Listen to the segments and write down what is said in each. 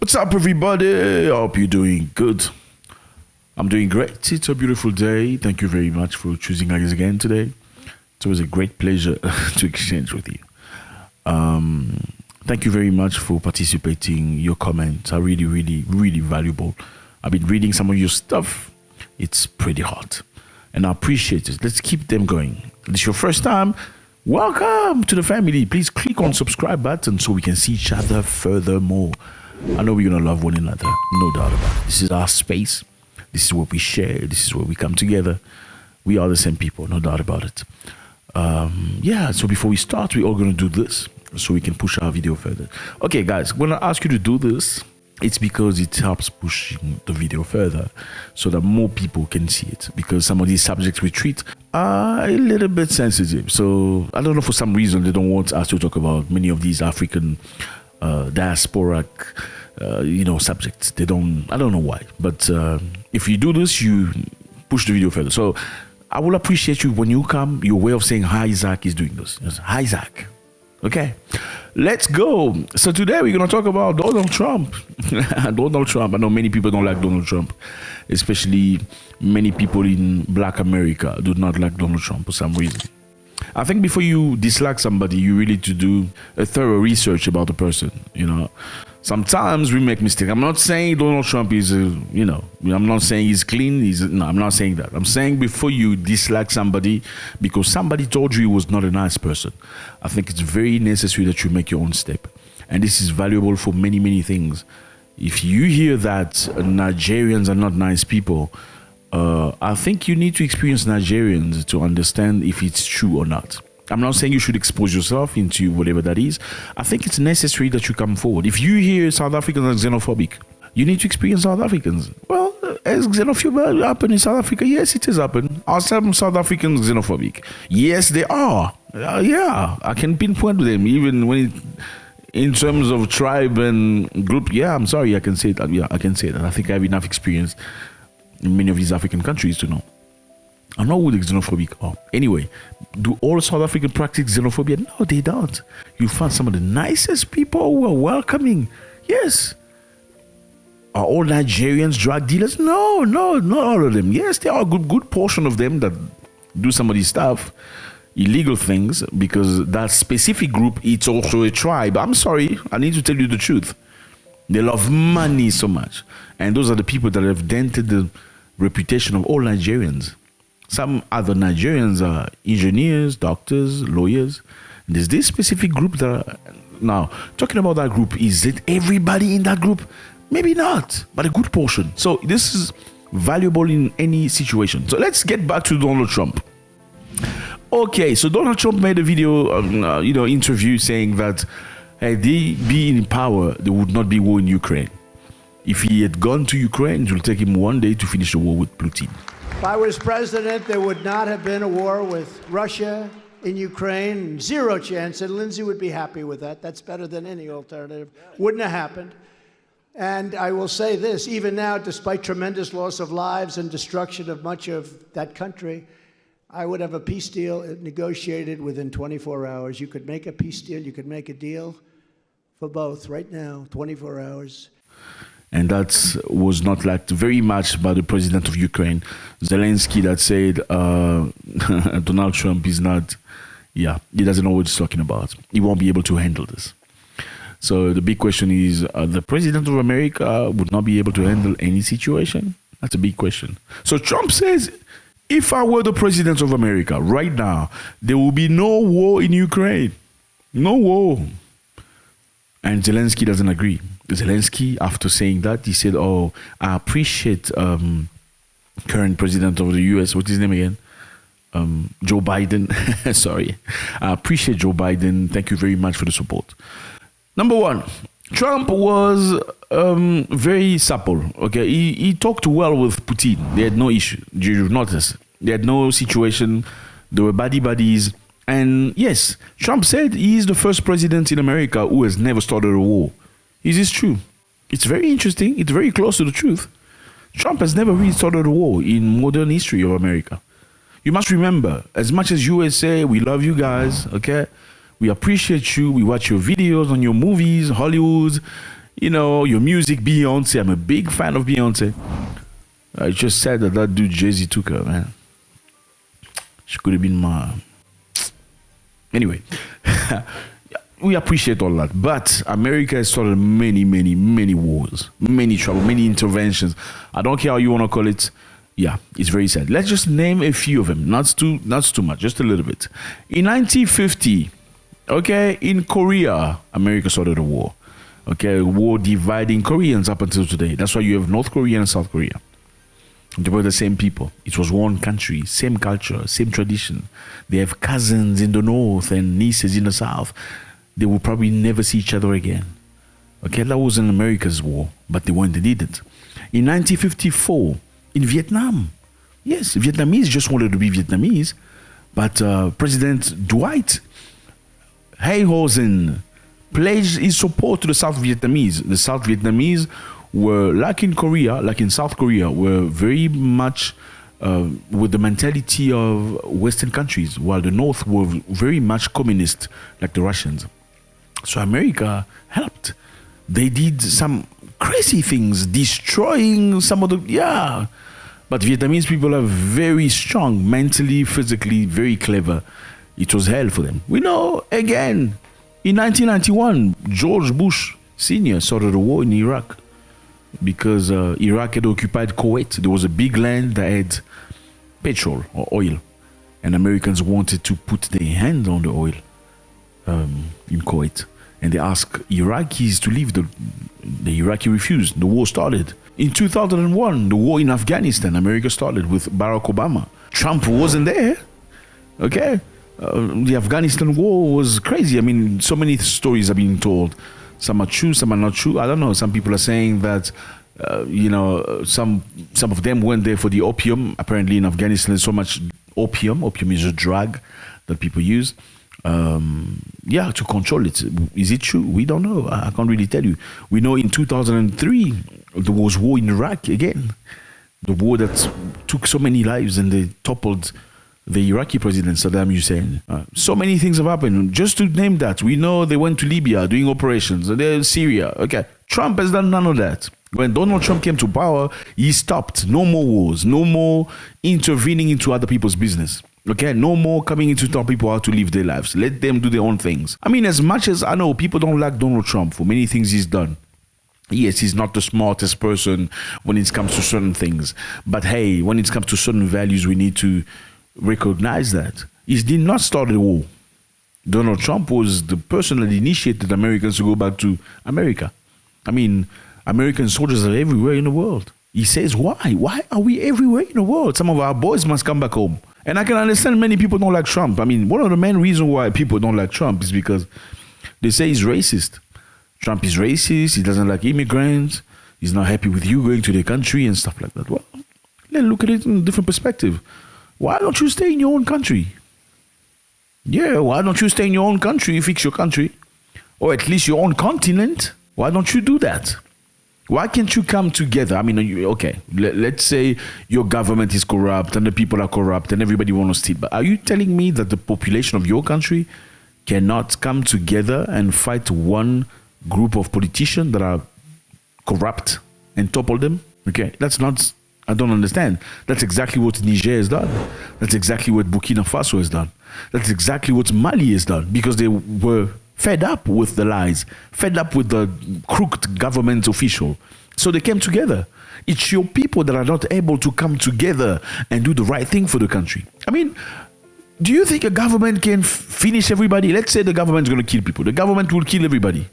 What's up, everybody? I hope you're doing good. I'm doing great. It's a beautiful day. Thank you very much for choosing us again today. It was a great pleasure to exchange with you. Thank you very much for participating. Your comments are really, really, really valuable. I've been reading some of your stuff. It's pretty hot. And I appreciate it. Let's keep them going. If this is your first time, welcome to the family. Please click on subscribe button so we can see each other furthermore. I know we're going to love one another. No doubt about it. This is our space. This is what we share. This is where we come together. We are the same people. No doubt about it. So before we start, we're all going to do this so we can push our video further. Okay, guys, when I ask you to do this, it's because it helps pushing the video further so that more people can see it, because some of these subjects we treat are a little bit sensitive. So I don't know, for some reason they don't want us to talk about many of these African diasporic subjects. I don't know why, but if you do this, you push the video further. So I will appreciate you when you come. Your way of saying hi, Zack, is doing this. Yes, hi, Zack. Okay, let's go. So today we're going to talk about Donald Trump. Donald Trump. I know many people don't like Donald Trump, especially many people in Black America do not like Donald Trump for some reason. I think before you dislike somebody, you really need to do a thorough research about the person. Sometimes we make mistakes. I'm not saying Donald Trump is, I'm not saying he's clean. I'm not saying that. I'm saying before you dislike somebody because somebody told you he was not a nice person, I think it's very necessary that you make your own step. And this is valuable for many, many things. If you hear that Nigerians are not nice people, I think you need to experience Nigerians to understand if it's true or not. I'm not saying you should expose yourself into whatever that is. I think it's necessary that you come forward. If you hear South Africans are xenophobic, you need to experience South Africans. Well, is xenophobia happen in South Africa? Yes, it is happen. Are some South Africans xenophobic? Yes, they are. I can pinpoint them, even in terms of tribe and group. Yeah, I'm sorry, I can say that. Yeah, I can say that. I think I have enough experience in many of these African countries to know. I'm not who the xenophobic are. Anyway, do all South African practice xenophobia? No, they don't. You find some of the nicest people who are welcoming. Yes. Are all Nigerians drug dealers? No, not all of them. Yes, there are a good portion of them that do some of these stuff, illegal things, because that specific group, it's also a tribe. I'm sorry, I need to tell you the truth. They love money so much. And those are the people that have dented the reputation of all Nigerians. Some other Nigerians are engineers, doctors, lawyers. There's this specific group that now, talking about that group, is it everybody in that group? Maybe not, but a good portion. So this is valuable in any situation. So let's get back to Donald Trump. Okay, so Donald Trump made a video, interview saying that had they been in power, there would not be war in Ukraine. If he had gone to Ukraine, it will take him one day to finish the war with Putin. If I was president, there would not have been a war with Russia in Ukraine. Zero chance. And Lindsay would be happy with that. That's better than any alternative. Wouldn't have happened. And I will say this, even now, despite tremendous loss of lives and destruction of much of that country, I would have a peace deal negotiated within 24 hours. You could make a peace deal. You could make a deal for both right now, 24 hours. And that was not liked very much by the president of Ukraine, Zelensky, that said Donald Trump is not, he doesn't know what he's talking about. He won't be able to handle this. So the big question is, the president of America would not be able to handle any situation? That's a big question. So Trump says, if I were the president of America right now, there will be no war in Ukraine. No war. And Zelensky doesn't agree. Zelensky, after saying that, he said, I appreciate current president of the US, what's his name again? Joe Biden. Sorry. I appreciate Joe Biden. Thank you very much for the support. Number one, Trump was very supple. Okay, he talked well with Putin. They had no issue. You've noticed. They had no situation. They were buddies. And yes, Trump said he is the first president in America who has never started a war. Is this true? It's very interesting. It's very close to the truth. Trump has never really started a war in modern history of America. You must remember, as much as USA, we love you guys, okay? We appreciate you. We watch your videos on your movies, Hollywood. You know, your music, Beyonce. I'm a big fan of Beyonce. I just said that dude Jay-Z took her, man. She could have been my... Anyway, we appreciate all that. But America has started many wars, many trouble, many interventions. I don't care how you want to call it. Yeah, it's very sad. Let's just name a few of them. Not too much, just a little bit. In 1950, okay, in Korea, America started a war. Okay, a war dividing Koreans up until today. That's why you have North Korea and South Korea. They were the same people. It was one country, same culture, same tradition. They have cousins in the north and nieces in the south. They will probably never see each other again. Okay, that was in America's war, but they did it. In 1954, in Vietnam, yes, Vietnamese just wanted to be Vietnamese, but President Dwight Eisenhower pledged his support to the South Vietnamese. The South Vietnamese were, like in Korea, like in South Korea, were very much with the mentality of Western countries, while the North were very much communist, like the Russians. So America helped. They did some crazy things, destroying some of the, But Vietnamese people are very strong, mentally, physically, very clever. It was hell for them. We know, again, in 1991, George Bush Sr. started a war in Iraq because Iraq had occupied Kuwait. There was a big land that had petrol or oil, and Americans wanted to put their hand on the oil in Kuwait. And they asked Iraqis to leave. The Iraqi refused. The war started. In 2001, the war in Afghanistan, America started with Barack Obama. Trump wasn't there. Okay? The Afghanistan war was crazy. I mean, so many stories are being told. Some are true, some are not true. I don't know. Some people are saying that, some of them went there for the opium. Apparently in Afghanistan, there's so much opium. Opium is a drug that people use. To control it. Is it true? We don't know. I can't really tell you. We know in 2003 there was war in Iraq again, the war that took so many lives and they toppled the Iraqi president Saddam Hussein. So many things have happened. Just to name that, we know they went to Libya doing operations. They're Syria. Okay, Trump has done none of that. When Donald Trump came to power, he stopped. No more wars. No more intervening into other people's business. Okay, no more coming in to tell people how to live their lives. Let them do their own things. I mean, as much as I know people don't like Donald Trump for many things he's done. Yes, he's not the smartest person when it comes to certain things. But hey, when it comes to certain values, we need to recognize that. He did not start a war. Donald Trump was the person that initiated Americans to go back to America. I mean, American soldiers are everywhere in the world. He says, why? Why are we everywhere in the world? Some of our boys must come back home. And I can understand many people don't like Trump. I mean, one of the main reasons why people don't like Trump is because they say he's racist. Trump is racist. He doesn't like immigrants. He's not happy with you going to the country and stuff like that. Well, let's look at it in a different perspective. Why don't you stay in your own country? Yeah, why don't you stay in your own country, fix your country? Or at least your own continent? Why don't you do that? Why can't you come together? I mean, okay, let's say your government is corrupt and the people are corrupt and everybody wants to steal. But are you telling me that the population of your country cannot come together and fight one group of politicians that are corrupt and topple them? Okay, that's not, I don't understand. That's exactly what Niger has done. That's exactly what Burkina Faso has done. That's exactly what Mali has done, because they were fed up with the lies, fed up with the crooked government official. So they came together. It's your people that are not able to come together and do the right thing for the country. I mean, do you think a government can finish everybody? Let's say the government is going to kill people. The government will kill everybody.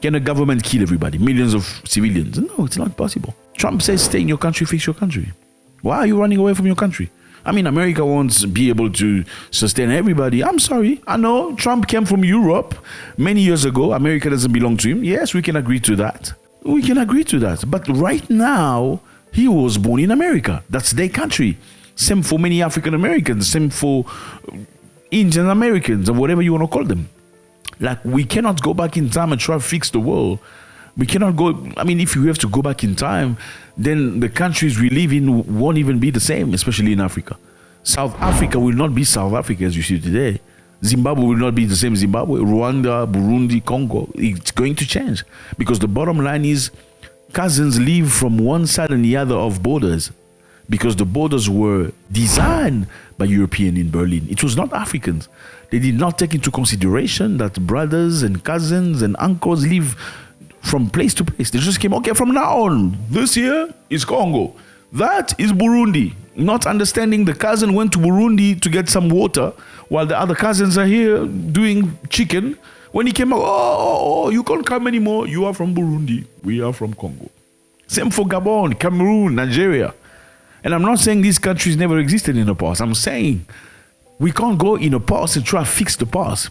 Can a government kill everybody? Millions of civilians? No, it's not possible. Trump says stay in your country, fix your country. Why are you running away from your country? I mean, America wants to be able to sustain everybody. I'm sorry. I know Trump came from Europe many years ago. America doesn't belong to him. Yes, we can agree to that. We can agree to that. But right now, he was born in America. That's their country. Same for many African Americans. Same for Indian Americans, or whatever you want to call them. Like, we cannot go back in time and try to fix the world. We cannot go, I mean, if you have to go back in time, then the countries we live in won't even be the same, especially in Africa. South Africa will not be South Africa as you see today. Zimbabwe will not be the same Zimbabwe. Rwanda, Burundi, Congo, it's going to change. Because the bottom line is cousins live from one side and the other of borders. Because the borders were designed by Europeans in Berlin. It was not Africans. They did not take into consideration that brothers and cousins and uncles live from place to place. They just came, okay, from now on, this here is Congo. That is Burundi. Not understanding the cousin went to Burundi to get some water while the other cousins are here doing chicken. When he came out, oh, you can't come anymore. You are from Burundi. We are from Congo. Same for Gabon, Cameroon, Nigeria. And I'm not saying these countries never existed in the past. I'm saying we can't go in the past and try to fix the past.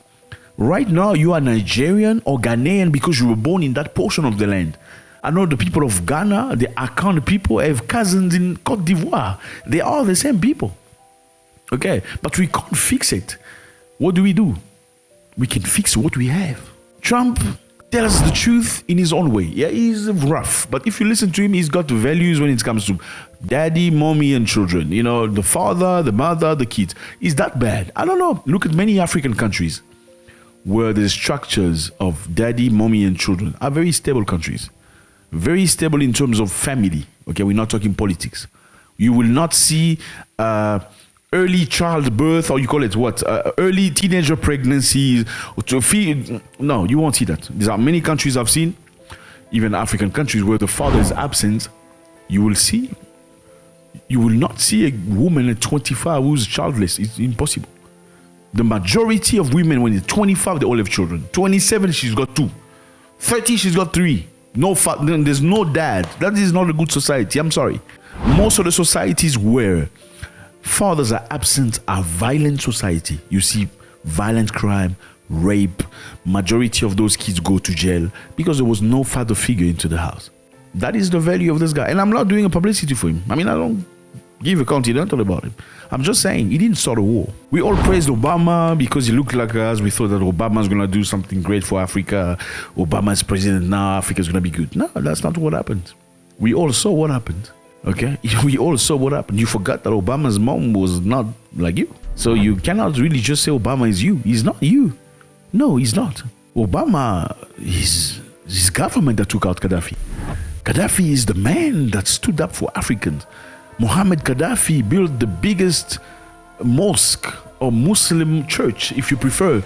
Right now, you are Nigerian or Ghanaian because you were born in that portion of the land. I know the people of Ghana, the Akan people, have cousins in Cote d'Ivoire. They are the same people. Okay, but we can't fix it. What do? We can fix what we have. Trump tells the truth in his own way. Yeah, he's rough, but if you listen to him, he's got values when it comes to daddy, mommy, and children. You know, the father, the mother, the kids. Is that bad? I don't know. Look at many African countries where the structures of daddy, mommy, and children are very stable countries. Very stable in terms of family. Okay, we're not talking politics. You will not see early childbirth, or you call it what? Early teenager pregnancies. No, you won't see that. There are many countries I've seen, even African countries, where the father is absent. You will not see a woman at 25 who's childless. It's impossible. The majority of women, when they're 25, they all have children. 27, she's got 2. 30, she's got 3. There's no dad. That is not a good society. I'm sorry. Most of the societies where fathers are absent are violent society. You see violent crime, rape. Majority of those kids go to jail because there was no father figure into the house. That is the value of this guy. And I'm not doing a publicity for him. I mean, I don't give a continental about him. I'm just saying he didn't start a war. We all praised Obama because he looked like us. We thought that Obama's going to do something great for Africa. Obama's president now, Africa's going to be good. No, that's not what happened. We all saw what happened. Okay? We all saw what happened. You forgot that Obama's mom was not like you. So you cannot really just say Obama is you. He's not you. No, he's not. Obama is his government that took out Gaddafi. Gaddafi is the man that stood up for Africans. Muhammad Gaddafi built the biggest mosque or Muslim church, if you prefer,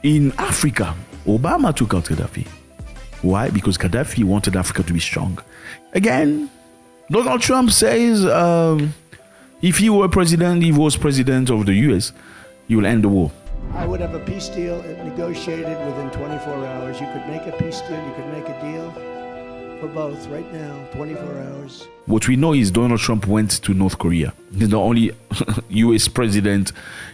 in Africa. Obama took out Gaddafi. Why? Because Gaddafi wanted Africa to be strong. Again, Donald Trump says if he was president of the US, he will end the war. I would have a peace deal negotiated within 24 hours. You could make a peace deal, you could make a deal for both right now, 24 hours. What we know is Donald Trump went to North Korea. He's the only US president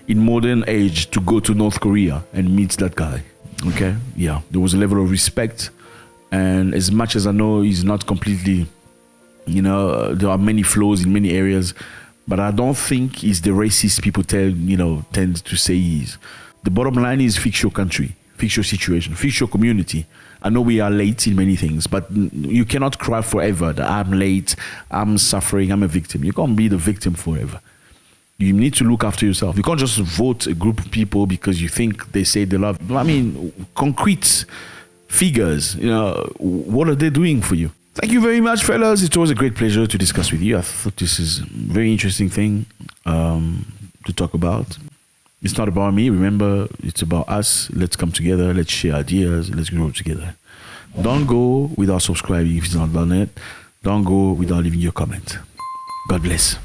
in modern age to go to North Korea and meet that guy. Okay? Yeah, there was a level of respect. And as much as I know he's not completely, there are many flaws in many areas, but I don't think he's the racist people tend to say he is. The bottom line is fix your country, fix your situation, fix your community. I know we are late in many things, but you cannot cry forever that I'm late, I'm suffering, I'm a victim. You can't be the victim forever. You need to look after yourself. You can't just vote a group of people because you think they say they love you. I mean, concrete figures, what are they doing for you? Thank you very much, fellas. It was a great pleasure to discuss with you. I thought this is a very interesting thing to talk about. It's not about me, remember, it's about us. Let's come together, let's share ideas, let's grow together. Don't go without subscribing if it's not done yet. Don't go without leaving your comment. God bless.